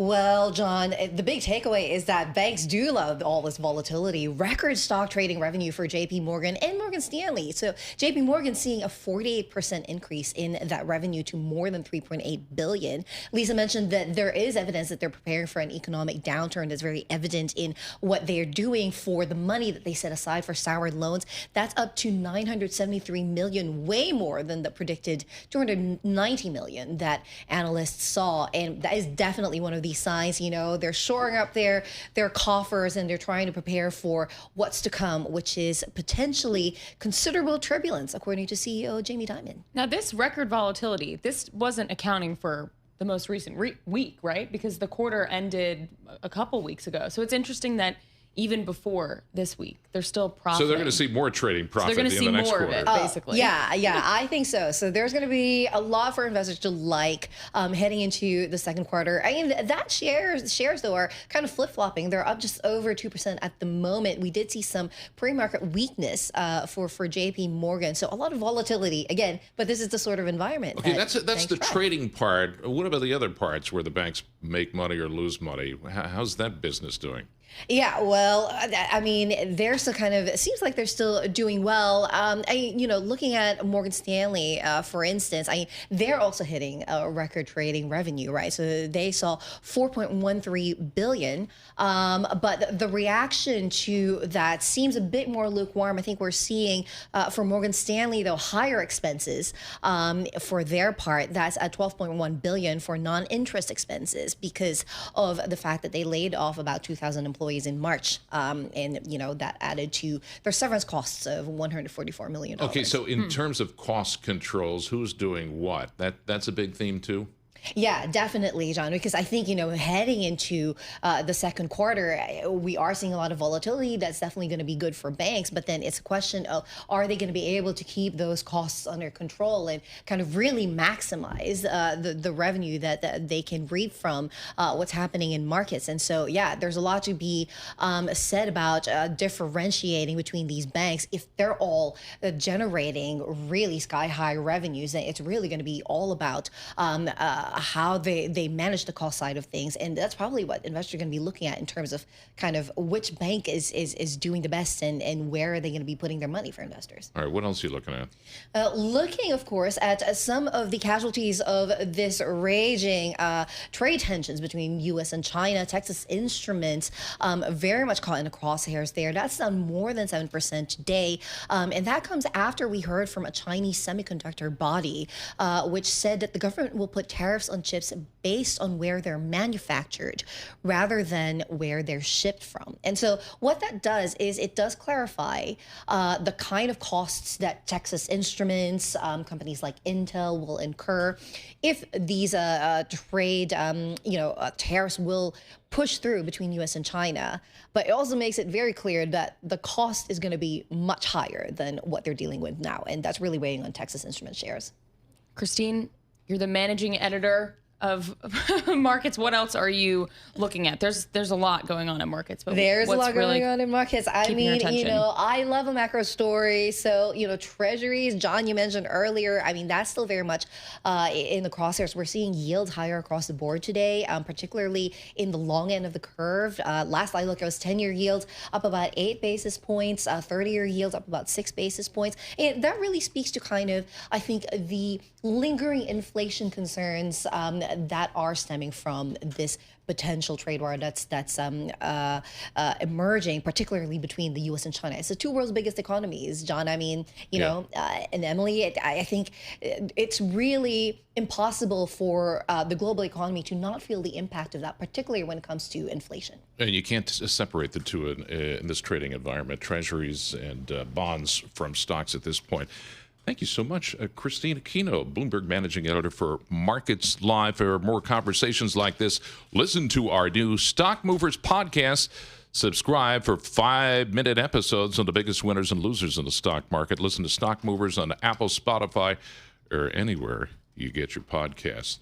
Well, John, the big takeaway is that banks do love all this volatility. Record stock trading revenue for JPMorgan and Morgan Stanley. So JPMorgan seeing a 48% increase in that revenue to more than 3.8 billion. Lisa mentioned that there is evidence that they're preparing for an economic downturn. That's very evident in what they're doing for the money that they set aside for sour loans. That's up to 973 million, way more than the predicted 290 million that analysts saw. And that is definitely one of these signs. They're shoring up their coffers and they're trying to prepare for what's to come, which is potentially considerable turbulence, according to CEO Jamie Dimon. Now, this record volatility, this wasn't accounting for the most recent week, right? Because the quarter ended a couple weeks ago. So it's interesting that even before this week, they're still profiting. So they're going to see more trading profit in the next quarter. They're going to see more of it, basically. Yeah, I think so. So there's going to be a lot for investors to like heading into the second quarter. I mean, that shares though are kind of flip-flopping. They're up just over 2% at the moment. We did see some pre-market weakness for JP Morgan. So a lot of volatility again, but this is the sort of environment. Okay, that's the trading part. What about the other parts where the banks make money or lose money? How's that business doing? Yeah, well, I mean, they're still it seems like they're still doing well. Looking at Morgan Stanley, for instance, they're also hitting a record trading revenue, right? So they saw 4.13 billion. But the reaction to that seems a bit more lukewarm. I think we're seeing for Morgan Stanley, though, higher expenses for their part. That's at 12.1 billion for non-interest expenses because of the fact that they laid off about 2,000 employees in March, and that added to their severance costs of $144 million. Okay, so in terms of cost controls, who's doing what? That's a big theme too? Yeah, definitely, John, because I think, heading into the second quarter, we are seeing a lot of volatility. That's definitely going to be good for banks. But then it's a question of, are they going to be able to keep those costs under control and kind of really maximize the revenue that they can reap from what's happening in markets? And so, yeah, there's a lot to be said about differentiating between these banks. If they're all generating really sky-high revenues, then it's really going to be all about how they manage the cost side of things. And that's probably what investors are going to be looking at in terms of kind of which bank is doing the best and where are they going to be putting their money for investors. All right, what else are you looking at? Looking, of course, at some of the casualties of this raging trade tensions between U.S. and China. Texas Instruments very much caught in the crosshairs there. That's down more than 7% today. And that comes after we heard from a Chinese semiconductor body, which said that the government will put tariffs on chips based on where they're manufactured rather than where they're shipped from. And so what that does is it does clarify the kind of costs that Texas Instruments, companies like Intel will incur if these trade, tariffs will push through between U.S. and China. But it also makes it very clear that the cost is going to be much higher than what they're dealing with now. And that's really weighing on Texas Instruments shares. Christine, you're the managing editor of markets. What else are you looking at? There's a lot going on in markets. But there's a lot really going on in markets. I mean, I love a macro story. So, treasuries, John, you mentioned earlier, that's still very much in the crosshairs. We're seeing yields higher across the board today, particularly in the long end of the curve. Last I looked, it was 10-year yields up about 8 basis points, 30-year yields up about 6 basis points. And that really speaks to kind of, I think, the lingering inflation concerns that are stemming from this potential trade war that's emerging, particularly between the U.S. and China. It's the two world's biggest economies, John. And Emily, I think it's really impossible for the global economy to not feel the impact of that, particularly when it comes to inflation. And you can't separate the two in this trading environment, treasuries and bonds from stocks at this point. Thank you so much, Christine Aquino, Bloomberg Managing Editor for Markets Live. For more conversations like this, listen to our new Stock Movers podcast. Subscribe for 5-minute episodes on the biggest winners and losers in the stock market. Listen to Stock Movers on Apple, Spotify, or anywhere you get your podcasts.